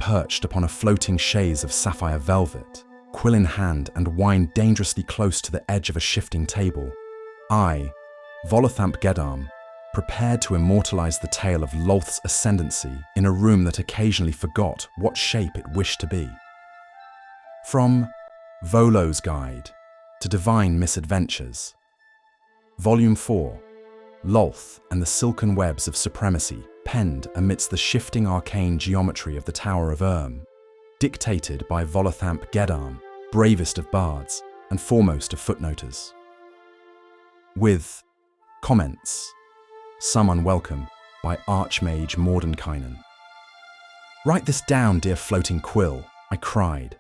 Perched upon a floating chaise of sapphire velvet, quill in hand and wine dangerously close to the edge of a shifting table, I, Volothamp Geddarm, prepared to immortalize the tale of Lolth's ascendancy in a room that occasionally forgot what shape it wished to be. From Volo's Guide to Divine Misadventures, Volume 4, Lolth and the Silken Webs of Supremacy, penned amidst the shifting arcane geometry of the Tower of dictated by Volothamp Geddarm, bravest of bards and foremost of footnoters. With comments, some unwelcome, by Archmage Mordenkainen. "Write this down, dear floating quill," I cried,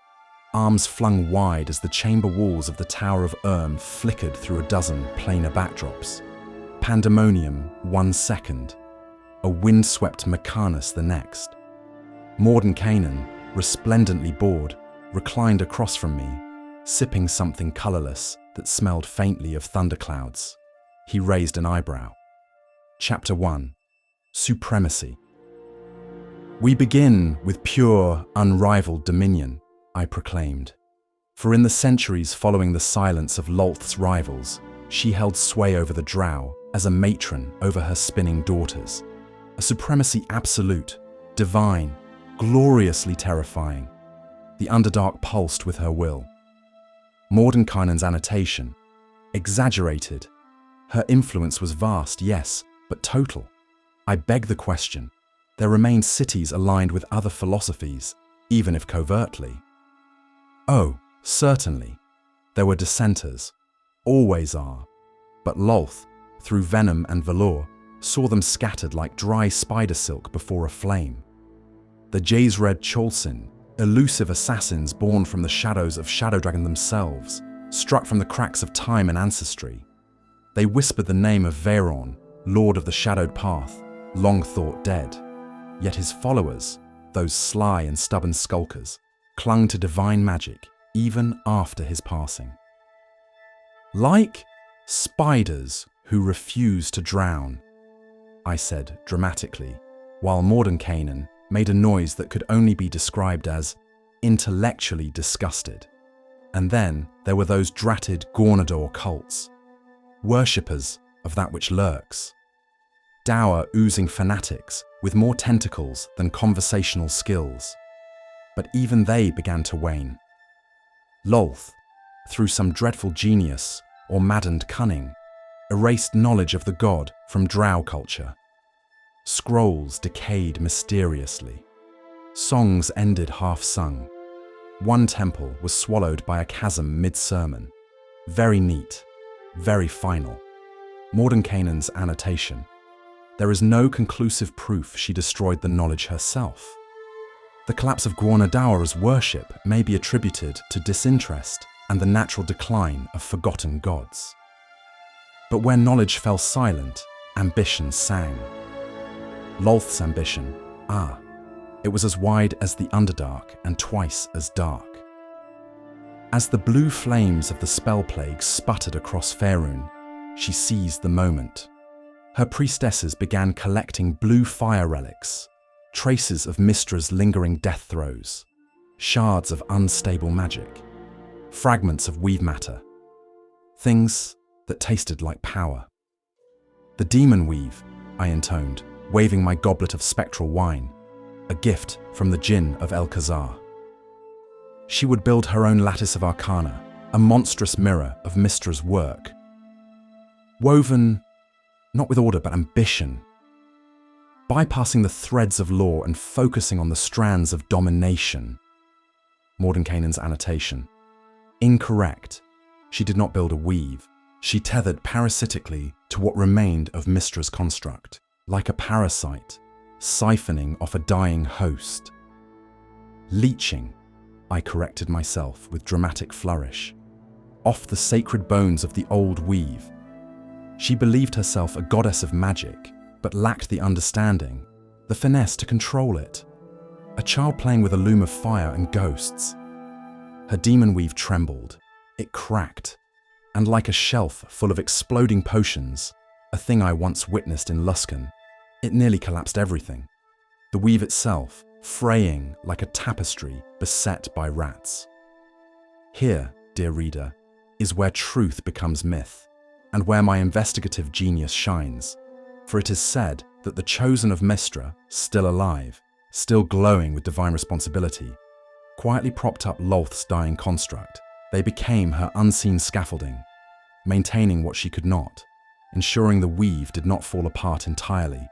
arms flung wide as the chamber walls of the Tower of flickered through a dozen planar backdrops. Pandemonium 1 second, a windswept Mechanus the next. Mordenkainen, resplendently bored, reclined across from me, sipping something colourless that smelled faintly of thunderclouds. He raised an eyebrow. Chapter 1. Supremacy. "We begin with pure, unrivaled dominion," I proclaimed. For in the centuries following the silence of Lolth's rivals, she held sway over the Drow as a matron over her spinning daughters. A supremacy absolute, divine, gloriously terrifying. The Underdark pulsed with her will. Mordenkainen's annotation, exaggerated. Her influence was vast, yes, but total. I beg the question. There remained cities aligned with other philosophies, even if covertly. Oh, certainly. There were dissenters. Always are. But Lolth, through venom and velour, saw them scattered like dry spider silk before a flame. The Jays-Red Cholsin, elusive assassins born from the shadows of Shadow Dragon themselves, struck from the cracks of time and ancestry. They whispered the name of Veyron, Lord of the Shadowed Path, long thought dead. Yet his followers, those sly and stubborn skulkers, clung to divine magic even after his passing. "Like spiders who refuse to drown," I said dramatically, while Mordenkainen made a noise that could only be described as intellectually disgusted. And then there were those dratted Gornador cults, worshippers of that which lurks, dour oozing fanatics with more tentacles than conversational skills. But even they began to wane. Lolth, through some dreadful genius or maddened cunning, erased knowledge of the god from Drow culture. Scrolls decayed mysteriously. Songs ended half-sung. One temple was swallowed by a chasm mid-sermon. Very neat, very final. Mordenkainen's annotation. There is no conclusive proof she destroyed the knowledge herself. The collapse of Gornadaur's worship may be attributed to disinterest and the natural decline of forgotten gods. But where knowledge fell silent, ambition sang. Lolth's ambition, it was as wide as the Underdark and twice as dark. As the blue flames of the spell plague sputtered across Faerun, she seized the moment. Her priestesses began collecting blue fire relics, traces of Mystra's lingering death throes, shards of unstable magic, fragments of weave matter, things that tasted like power. "The demon weave," I intoned, waving my goblet of spectral wine, a gift from the Djinn of El-Khazar. She would build her own lattice of arcana, a monstrous mirror of Mystra's work, woven not with order but ambition, bypassing the threads of law and focusing on the strands of domination. Mordenkainen's annotation. Incorrect. She did not build a weave. She tethered parasitically to what remained of Mystra's construct, like a parasite, siphoning off a dying host. Leeching, I corrected myself with dramatic flourish, off the sacred bones of the old weave. She believed herself a goddess of magic, but lacked the understanding, the finesse to control it. A child playing with a loom of fire and ghosts. Her demon weave trembled. It cracked. and like a shelf full of exploding potions, a thing I once witnessed in Luskan, it nearly collapsed everything. The weave itself, fraying like a tapestry beset by rats. Here, dear reader, is where truth becomes myth, and where my investigative genius shines, for it is said that the chosen of Mystra, still alive, still glowing with divine responsibility, quietly propped up Lolth's dying construct. They became her unseen scaffolding, maintaining what she could not, ensuring the weave did not fall apart entirely,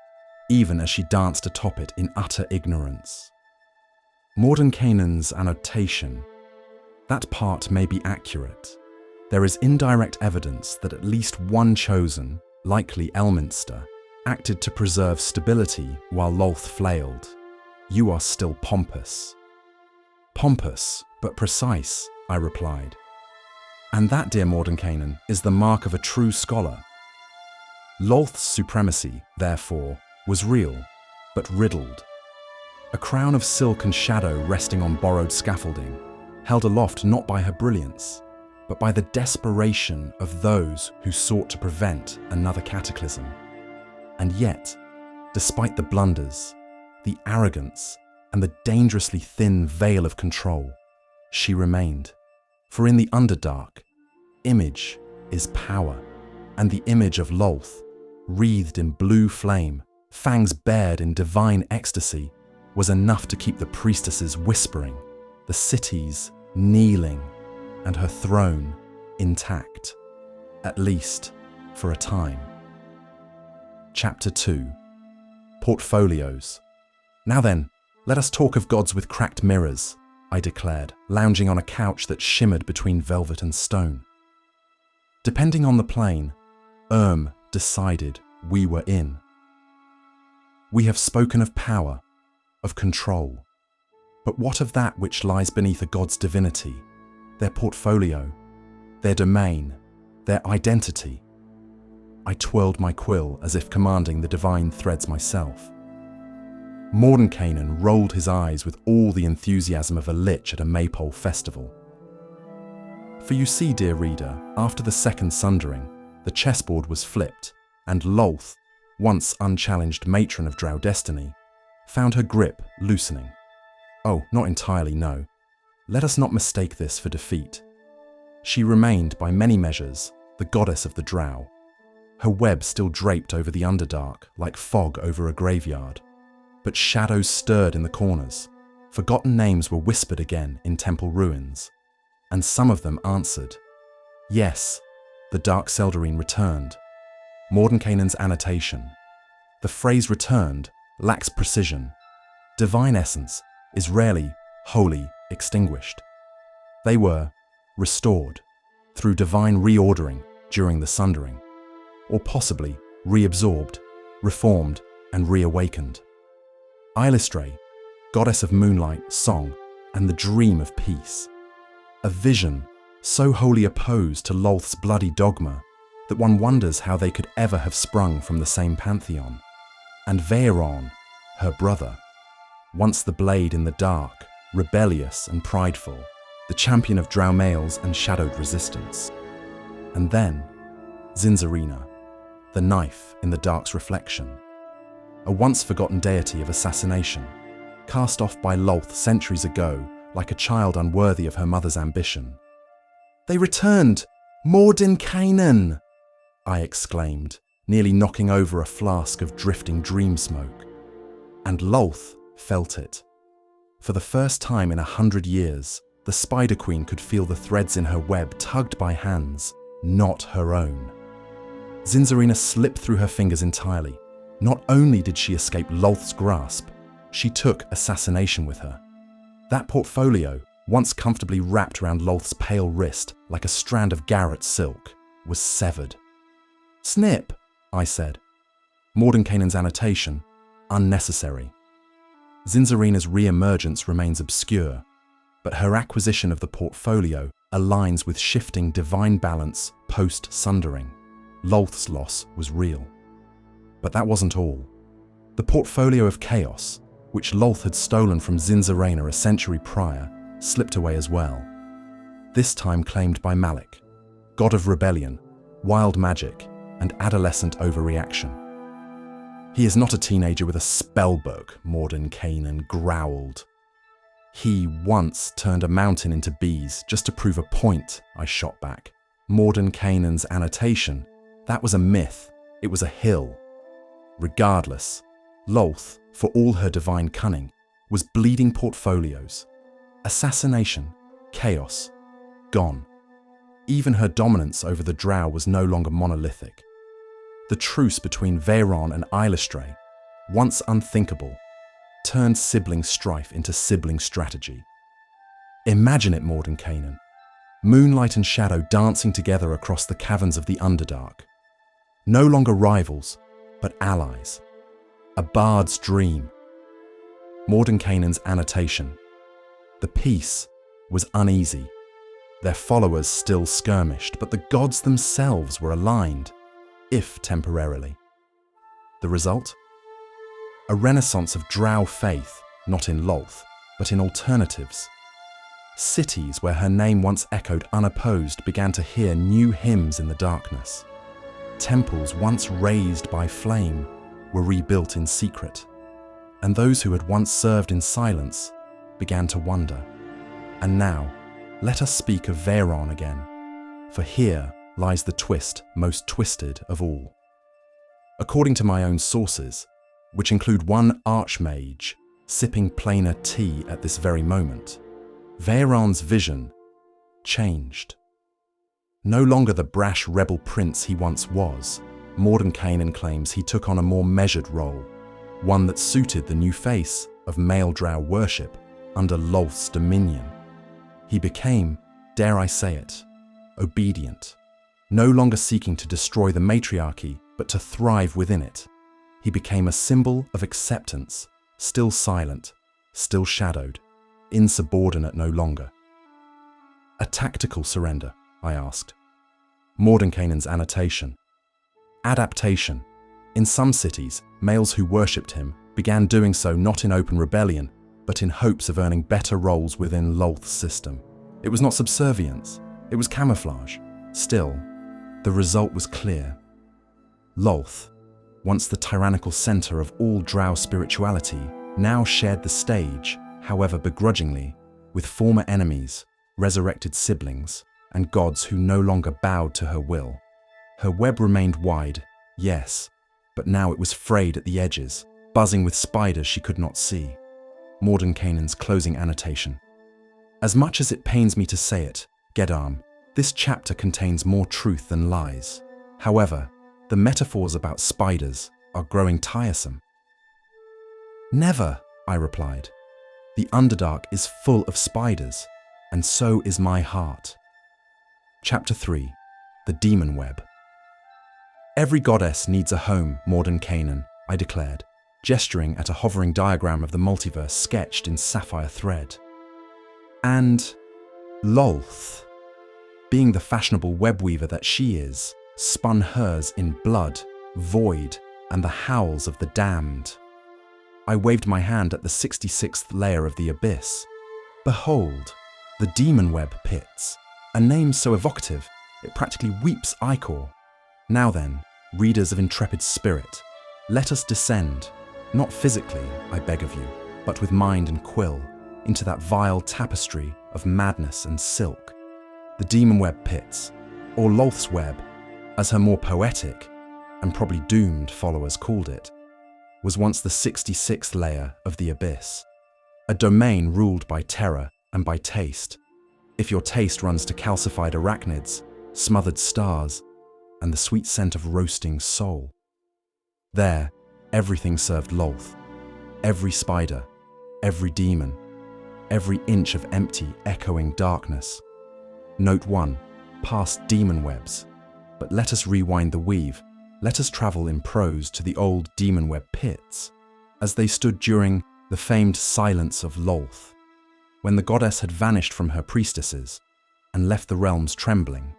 even as she danced atop it in utter ignorance. Mordenkainen's annotation, that part may be accurate. There is indirect evidence that at least one chosen, likely Elminster, acted to preserve stability while Lolth flailed. You are still pompous. Pompous, but precise, I replied. And that, dear Mordenkainen, is the mark of a true scholar. Lolth's supremacy, therefore, was real, but riddled. A crown of silk and shadow resting on borrowed scaffolding, held aloft not by her brilliance, but by the desperation of those who sought to prevent another cataclysm. And yet, despite the blunders, the arrogance, and the dangerously thin veil of control, she remained. For in the Underdark, image is power, and the image of Lolth, wreathed in blue flame, fangs bared in divine ecstasy, was enough to keep the priestesses whispering, the cities kneeling, and her throne intact, at least for a time. Chapter 2. Portfolios. Now then, let us talk of gods with cracked mirrors, I declared, lounging on a couch that shimmered between velvet and stone. Depending on the plane, decided we were in. We have spoken of power, of control. But what of that which lies beneath a god's divinity, their portfolio, their domain, their identity? I twirled my quill as if commanding the divine threads myself. Mordenkainen rolled his eyes with all the enthusiasm of a lich at a maypole festival. For you see, dear reader, after the second sundering, the chessboard was flipped, and Lolth, once unchallenged matron of Drow destiny, found her grip loosening. Oh, not entirely, no. Let us not mistake this for defeat. She remained, by many measures, the goddess of the Drow, her web still draped over the Underdark like fog over a graveyard. But shadows stirred in the corners, forgotten names were whispered again in temple ruins, and some of them answered. Yes, the Dark Seldarine returned. Mordenkainen's annotation. The phrase returned lacks precision. Divine essence is rarely wholly extinguished. They were restored through divine reordering during the sundering, or possibly reabsorbed, reformed, and reawakened. Ilistre, goddess of moonlight, song, and the dream of peace. A vision so wholly opposed to Lolth's bloody dogma that one wonders how they could ever have sprung from the same pantheon. And Veiron, her brother, once the blade in the dark, rebellious and prideful, the champion of Drow males and shadowed resistance. And then, Zinzarina, the knife in the dark's reflection, a once-forgotten deity of assassination, cast off by Lolth centuries ago like a child unworthy of her mother's ambition. They returned! Mordenkainen! I exclaimed, nearly knocking over a flask of drifting dream smoke. And Lolth felt it. For the first time in 100 years, the Spider Queen could feel the threads in her web tugged by hands, not her own. Zinzarina slipped through her fingers entirely. Not only did she escape Lolth's grasp, she took assassination with her. That portfolio, once comfortably wrapped around Lolth's pale wrist like a strand of Garrett silk, was severed. Snip, I said. Mordenkainen's annotation, unnecessary. Zinzarina's re-emergence remains obscure, but her acquisition of the portfolio aligns with shifting divine balance post-sundering. Lolth's loss was real. But that wasn't all. The portfolio of chaos, which Lolth had stolen from Zinzarina a century prior, slipped away as well. This time claimed by Malik, god of rebellion, wild magic, and adolescent overreaction. He is not a teenager with a spellbook, Mordenkainen growled. He once turned a mountain into bees just to prove a point, I shot back. Mordenkainen's annotation, that was a myth, it was a hill. Regardless, Lolth, for all her divine cunning, was bleeding portfolios. Assassination, chaos, gone. Even her dominance over the Drow was no longer monolithic. The truce between Veyron and Eilestre, once unthinkable, turned sibling strife into sibling strategy. Imagine it, Mordenkainen. Moonlight and shadow dancing together across the caverns of the Underdark. No longer rivals, but allies. A bard's dream. Mordenkainen's annotation. The peace was uneasy. Their followers still skirmished, but the gods themselves were aligned, if temporarily. The result? A renaissance of Drow faith, not in Lolth, but in alternatives. Cities where her name once echoed unopposed began to hear new hymns in the darkness. Temples once razed by flame were rebuilt in secret, and those who had once served in silence began to wonder. And now, let us speak of Veyron again, for here lies the twist most twisted of all. According to my own sources, which include one archmage sipping plainer tea at this very moment, Veyron's vision changed. No longer the brash rebel prince he once was, Mordenkainen claims he took on a more measured role, one that suited the new face of male Drow worship under Lolth's dominion. He became, dare I say it, obedient, no longer seeking to destroy the matriarchy, but to thrive within it. He became a symbol of acceptance, still silent, still shadowed, insubordinate no longer. A tactical surrender, I asked. Mordenkainen's annotation. Adaptation. In some cities, males who worshipped him began doing so not in open rebellion, but in hopes of earning better roles within Lolth's system. It was not subservience, it was camouflage. Still, the result was clear. Lolth, once the tyrannical center of all Drow spirituality, now shared the stage, however begrudgingly, with former enemies, resurrected siblings, and gods who no longer bowed to her will. Her web remained wide, yes, but now it was frayed at the edges, buzzing with spiders she could not see. Mordenkainen's closing annotation. As much as it pains me to say it, Gedam, this chapter contains more truth than lies. However, the metaphors about spiders are growing tiresome. Never, I replied. The Underdark is full of spiders, and so is my heart. Chapter 3. The Demonweb. Every goddess needs a home, Mordenkainen, I declared, gesturing at a hovering diagram of the multiverse sketched in sapphire thread. And Lolth, being the fashionable webweaver that she is, spun hers in blood, void, and the howls of the damned. I waved my hand at the 66th layer of the abyss. Behold, the Demonweb pits, a name so evocative it practically weeps ichor. Now then, readers of intrepid spirit, let us descend, not physically, I beg of you, but with mind and quill, into that vile tapestry of madness and silk. The Demonweb pits, or Lolth's web, as her more poetic, and probably doomed followers called it, was once the 66th layer of the abyss, a domain ruled by terror and by taste, if your taste runs to calcified arachnids, smothered stars, and the sweet scent of roasting soul. There, everything served Lolth. Every spider, every demon, every inch of empty, echoing darkness. Note 1, past demon webs. But let us rewind the weave. Let us travel in prose to the old Demonweb pits, as they stood during the famed silence of Lolth, when the goddess had vanished from her priestesses and left the realms trembling.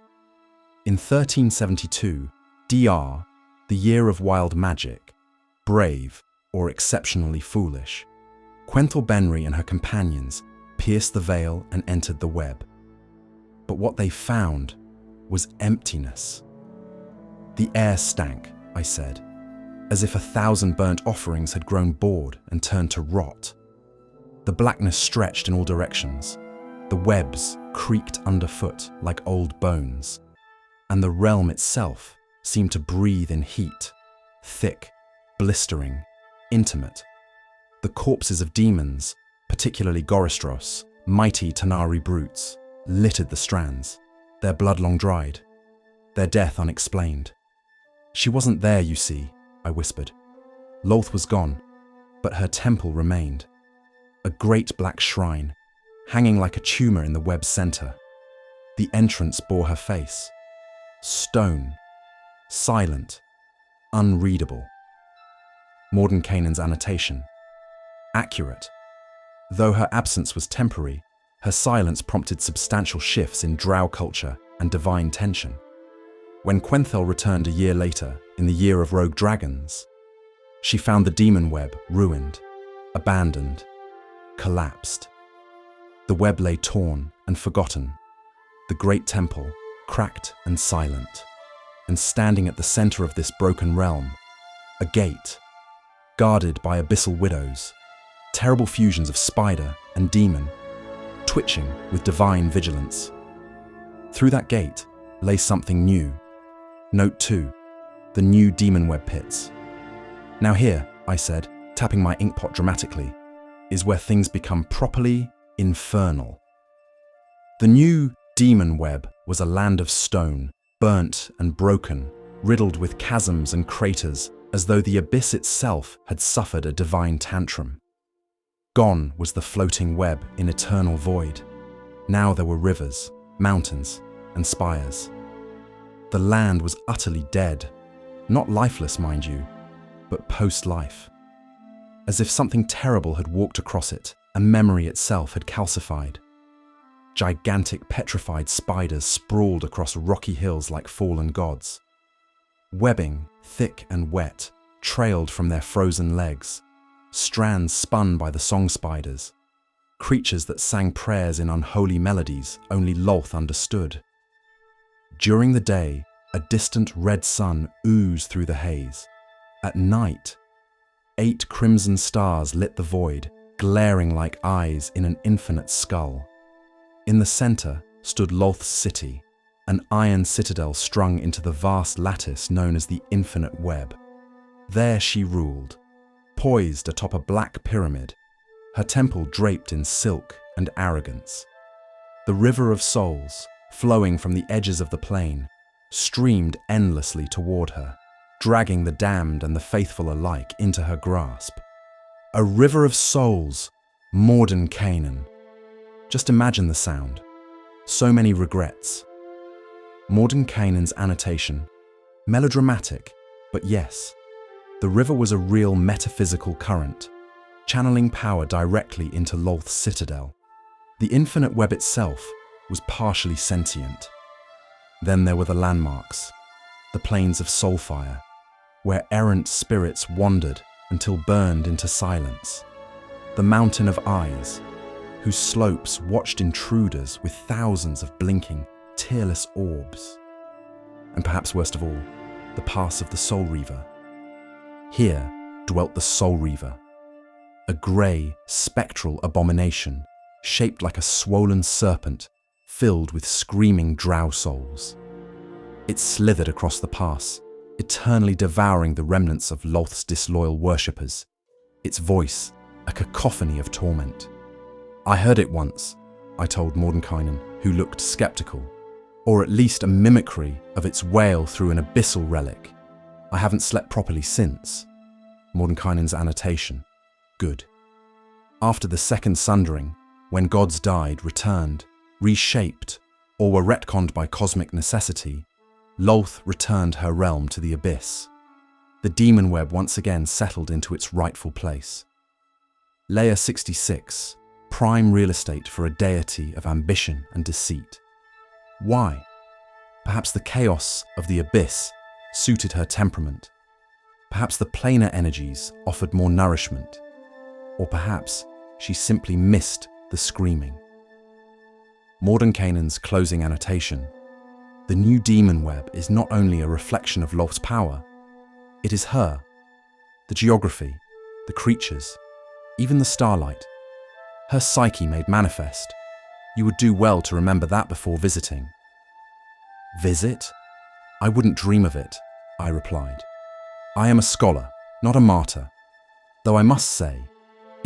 In 1372, DR, the year of wild magic, brave or exceptionally foolish, Quenthel Benry and her companions pierced the veil and entered the web. But what they found was emptiness. The air stank, I said, as if 1,000 burnt offerings had grown bored and turned to rot. The blackness stretched in all directions. The webs creaked underfoot like old bones, and the realm itself seemed to breathe in heat, thick, blistering, intimate. The corpses of demons, particularly Goristros, mighty Tanari brutes, littered the strands, their blood long dried, their death unexplained. She wasn't there, you see, I whispered. Lolth was gone, but her temple remained. A great black shrine, hanging like a tumor in the web's center. The entrance bore her face. Stone, silent, unreadable. Mordenkainen's annotation. Accurate. Though her absence was temporary, her silence prompted substantial shifts in Drow culture and divine tension. When Quenthel returned a year later, in the year of rogue dragons, she found the Demonweb ruined, abandoned, collapsed. The web lay torn and forgotten, the great temple cracked and silent, and standing at the center of this broken realm, a gate, guarded by abyssal widows, terrible fusions of spider and demon, twitching with divine vigilance. Through that gate lay something new. Note 2, the new Demonweb pits. Now here, I said, tapping my inkpot dramatically, is where things become properly infernal. The new Demonweb was a land of stone, burnt and broken, riddled with chasms and craters, as though the abyss itself had suffered a divine tantrum. Gone was the floating web in eternal void. Now there were rivers, mountains, and spires. The land was utterly dead, not lifeless, mind you, but post-life. As if something terrible had walked across it, and memory itself had calcified. Gigantic petrified spiders sprawled across rocky hills like fallen gods. Webbing, thick and wet, trailed from their frozen legs, strands spun by the song spiders, creatures that sang prayers in unholy melodies only Lolth understood. During the day, a distant red sun oozed through the haze. At night, 8 crimson stars lit the void, glaring like eyes in an infinite skull. In the center stood Lolth's city, an iron citadel strung into the vast lattice known as the Infinite Web. There she ruled, poised atop a black pyramid, her temple draped in silk and arrogance. The river of souls, flowing from the edges of the plain, streamed endlessly toward her, dragging the damned and the faithful alike into her grasp. A river of souls, Mordenkainen. Just imagine the sound. So many regrets. Mordenkainen's annotation. Melodramatic, but yes, the river was a real metaphysical current, channeling power directly into Lolth's citadel. The Infinite Web itself was partially sentient. Then there were the landmarks, the plains of Soulfire, where errant spirits wandered until burned into silence. The Mountain of Eyes, whose slopes watched intruders with thousands of blinking, tearless orbs. And perhaps worst of all, the Pass of the Soul Reaver. Here dwelt the Soul Reaver, a grey, spectral abomination shaped like a swollen serpent filled with screaming drow souls. It slithered across the pass, eternally devouring the remnants of Lolth's disloyal worshippers, its voice a cacophony of torment. I heard it once, I told Mordenkainen, who looked skeptical, or at least a mimicry of its wail through an abyssal relic. I haven't slept properly since. Mordenkainen's annotation. Good. After the second sundering, when gods died, returned, reshaped, or were retconned by cosmic necessity, Lolth returned her realm to the abyss. The Demonweb once again settled into its rightful place. Layer 66, prime real estate for a deity of ambition and deceit. Why? Perhaps the chaos of the abyss suited her temperament. Perhaps the planar energies offered more nourishment. Or perhaps she simply missed the screaming. Mordenkainen's closing annotation. The new Demonweb is not only a reflection of Lolth's power, it is her. The geography, the creatures, even the starlight. Her psyche made manifest. You would do well to remember that before visiting. Visit? I wouldn't dream of it, I replied. I am a scholar, not a martyr. Though I must say,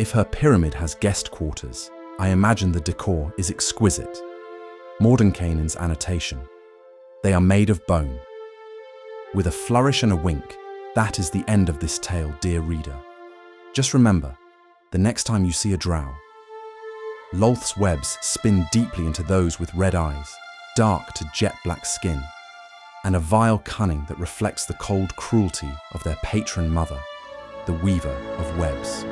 if her pyramid has guest quarters, I imagine the decor is exquisite. Mordenkainen's annotation. They are made of bone. With a flourish and a wink, that is the end of this tale, dear reader. Just remember, the next time you see a drow, Lolth's webs spin deeply into those with red eyes, dark to jet black skin, and a vile cunning that reflects the cold cruelty of their patron mother, the weaver of webs.